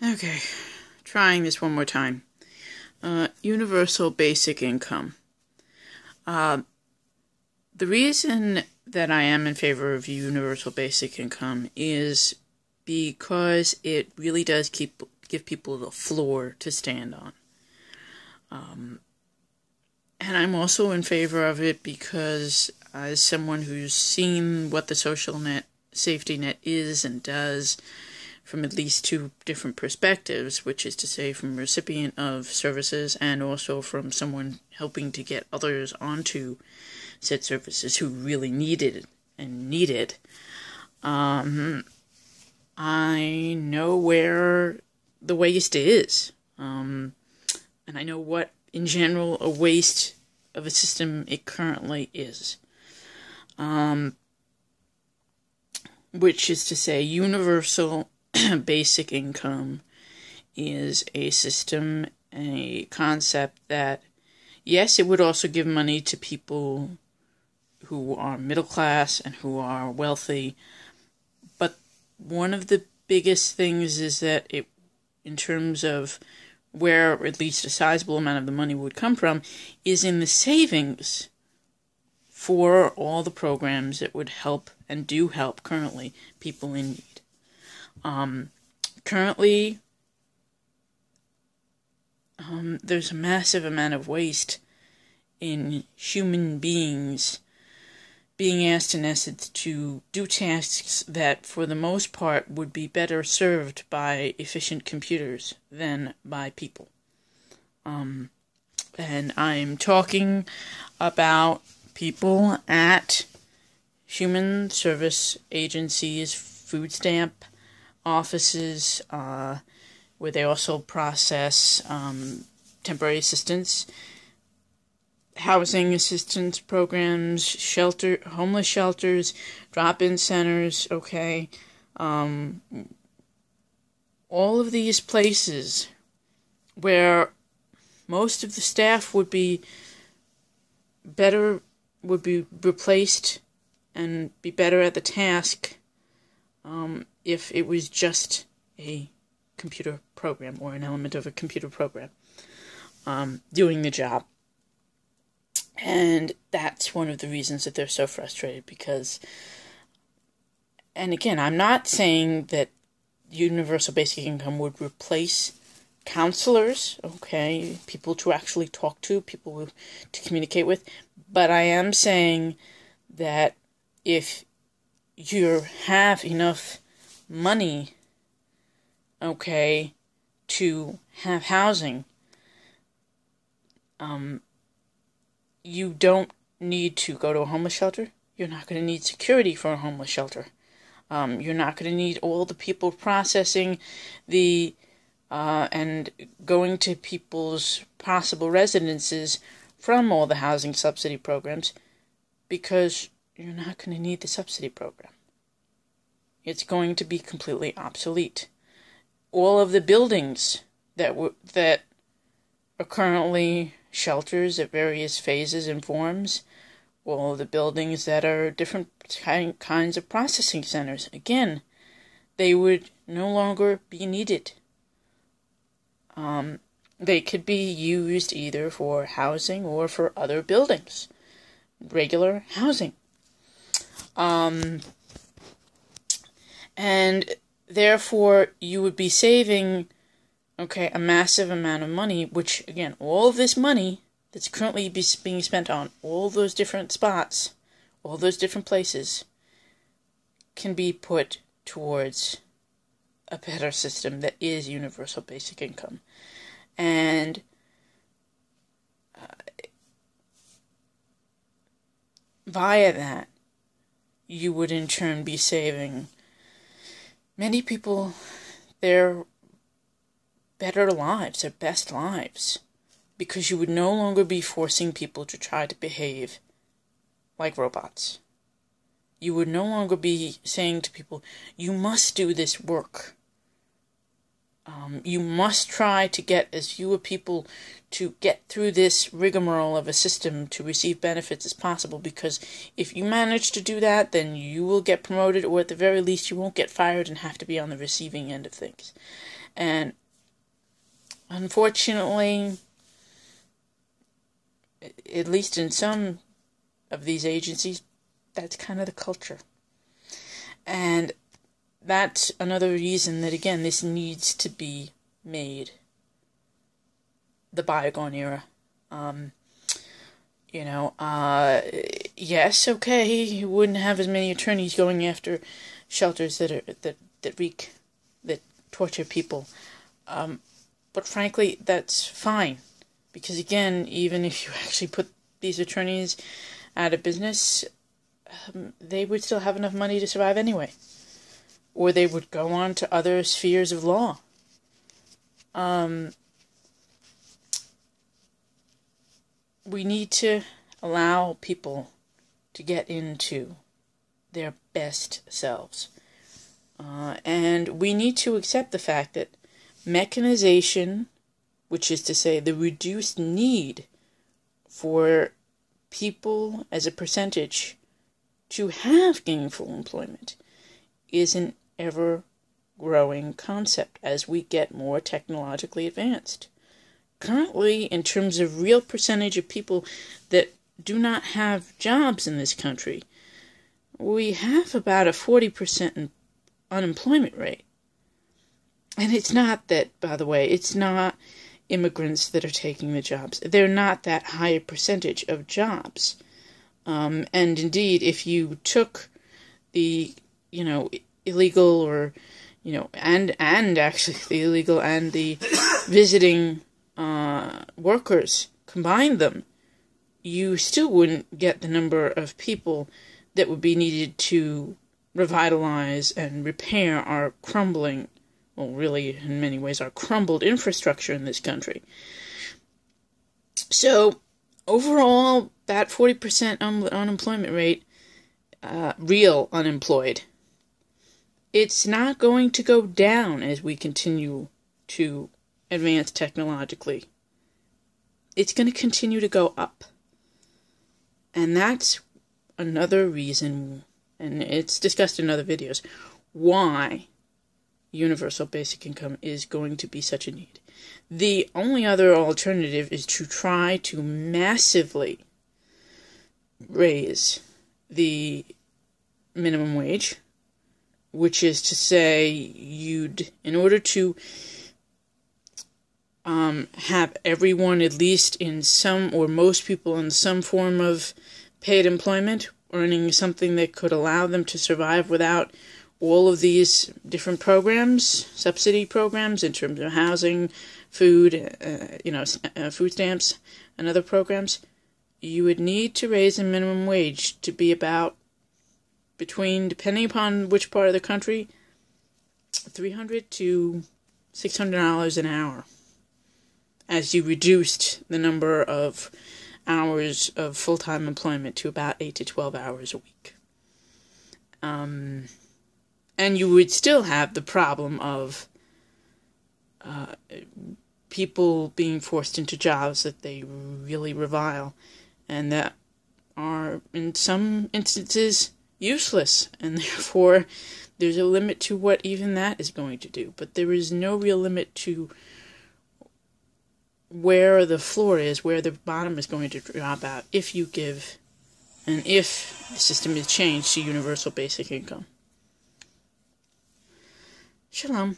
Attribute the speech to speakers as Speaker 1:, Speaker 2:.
Speaker 1: Okay, trying this one more time. Universal basic income. The reason that I am in favor of universal basic income is because it really does give people the floor to stand on. And I'm also in favor of it because, as someone who's seen what the safety net is and does from at least two different perspectives, which is to say from a recipient of services and also from someone helping to get others onto said services who really need it, I know where the waste is. And I know what, in general, a waste of a system it currently is. Which is to say, universal basic income is a system, a concept that, yes, it would also give money to people who are middle class and who are wealthy, but one of the biggest things is that it, in terms of where at least a sizable amount of the money would come from, is in the savings for all the programs that would help and do help currently people in need. Currently, there's a massive amount of waste in human beings being asked, in essence, to do tasks that, for the most part, would be better served by efficient computers than by people. And I'm talking about people at human service agencies, food stamp offices, where they also process temporary assistance, housing assistance programs, homeless shelters, drop-in centers, okay? All of these places where most of the staff would be replaced and be better at the task if it was just a computer program or an element of a computer program doing the job. And that's one of the reasons that they're so frustrated, because, and again, I'm not saying that universal basic income would replace counselors, okay, people to actually talk to, people to communicate with, but I am saying that if you have enough money, okay, to have housing, you don't need to go to a homeless shelter. You're not going to need security for a homeless shelter. You're not going to need all the people processing the and going to people's possible residences from all the housing subsidy programs, because you're not going to need the subsidy program. It's going to be completely obsolete. All of the buildings that are currently shelters at various phases and forms, all of the buildings that are different kinds of processing centers, again, they would no longer be needed. They could be used either for housing or for other buildings, regular housing. And therefore, you would be saving, okay, a massive amount of money, which, again, all of this money that's currently being spent on all those different spots, all those different places, can be put towards a better system that is universal basic income. And via that, you would in turn be saving many people their better lives, their best lives, because you would no longer be forcing people to try to behave like robots. You would no longer be saying to people, you must do this work. You must try to get as fewer people to get through this rigmarole of a system to receive benefits as possible, because if you manage to do that, then you will get promoted, or at the very least you won't get fired and have to be on the receiving end of things. And unfortunately, at least in some of these agencies, that's kind of the culture. And that's another reason that, again, this needs to be made the bygone era. Yes, okay, you wouldn't have as many attorneys going after shelters that torture people. But frankly, that's fine. Because again, even if you actually put these attorneys out of business, they would still have enough money to survive anyway. Or they would go on to other spheres of law. We need to allow people to get into their best selves. And we need to accept the fact that mechanization, which is to say the reduced need for people as a percentage to have gainful employment, is an ever-growing concept as we get more technologically advanced. Currently, in terms of real percentage of people that do not have jobs in this country, we have about a 40% unemployment rate. And it's not that, by the way, it's not immigrants that are taking the jobs. They're not that high a percentage of jobs. And indeed, if you took the, illegal or, and actually the illegal and the visiting workers, combined them, you still wouldn't get the number of people that would be needed to revitalize and repair our crumbling, well, really, in many ways, our crumbled infrastructure in this country. So, overall, that 40% unemployment rate, real unemployed, it's not going to go down as we continue to advance technologically. It's going to continue to go up. And that's another reason, and it's discussed in other videos, why universal basic income is going to be such a need. The only other alternative is to try to massively raise the minimum wage, which is to say in order to have everyone, at least in some or most people, in some form of paid employment, earning something that could allow them to survive without all of these different programs, subsidy programs in terms of housing, food, food stamps, and other programs, you would need to raise the minimum wage to be about between, depending upon which part of the country, $300 to $600 an hour, as you reduced the number of hours of full-time employment to about 8 to 12 hours a week. And you would still have the problem of people being forced into jobs that they really revile and that are, in some instances, useless. And therefore, there's a limit to what even that is going to do. But there is no real limit to where the floor is, where the bottom is going to drop out if you give, and if the system is changed to universal basic income. Shalom.